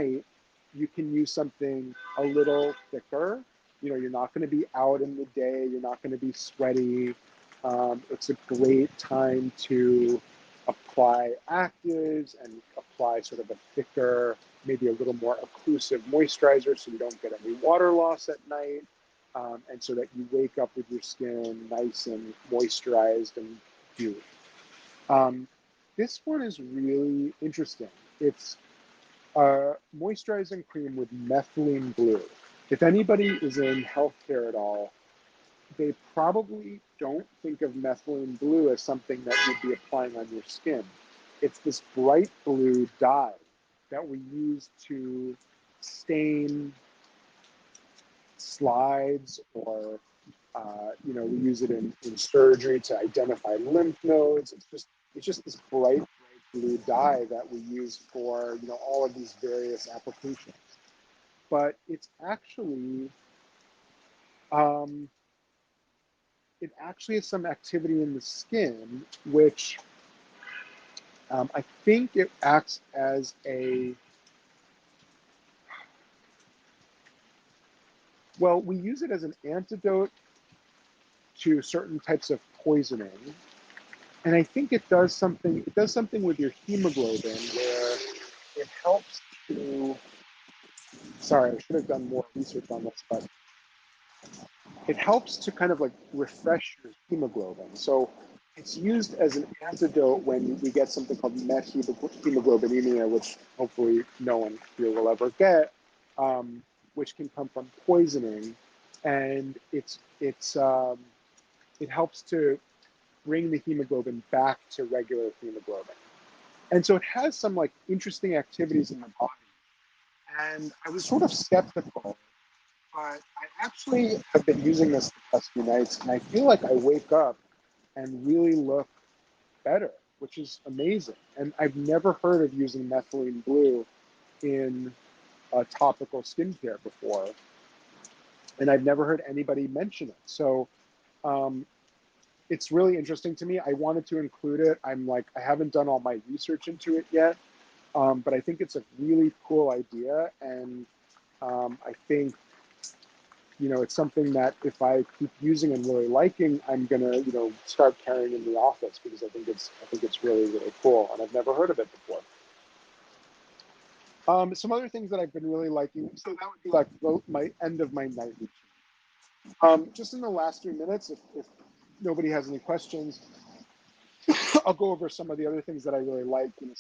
night, you can use something a little thicker. You're not going to be out in the day. You're not going to be sweaty. It's a great time to apply actives and apply sort of a thicker, maybe a little more occlusive moisturizer so you don't get any water loss at night, and so that you wake up with your skin nice and moisturized and dewy. Um, this one is really interesting. It's a moisturizing cream with methylene blue. If anybody is in healthcare at all, they probably don't think of methylene blue as something that you'd be applying on your skin. It's this bright blue dye that we use to stain slides, or we use it in surgery to identify lymph nodes. It's just this bright blue dye that we use for all of these various applications. But um, it actually has some activity in the skin, which I think it acts as we use it as an antidote to certain types of poisoning. And I think it does something with your hemoglobin where it helps to, sorry, I should have done more research on this, but it helps to kind of like refresh your hemoglobin. So it's used as an antidote when we get something called methemoglobinemia, which hopefully no one here will ever get, which can come from poisoning, and it helps to bring the hemoglobin back to regular hemoglobin. And so it has some like interesting activities in the body. And I was sort of skeptical, but I actually have been using this the past few nights, and I feel like I wake up and really look better, which is amazing. And I've never heard of using methylene blue in topical skincare before, and I've never heard anybody mention it. So um, it's really interesting to me. I wanted to include it. I haven't done all my research into it yet, but I think it's a really cool idea, and I think it's something that if I keep using and really liking, I'm gonna start carrying in the office because I think it's really really cool, and I've never heard of it before. Some other things that I've been really liking. So that would be like my end of my night routine. Just in the last 3 minutes, if nobody has any questions, I'll go over some of the other things that I really like. Some of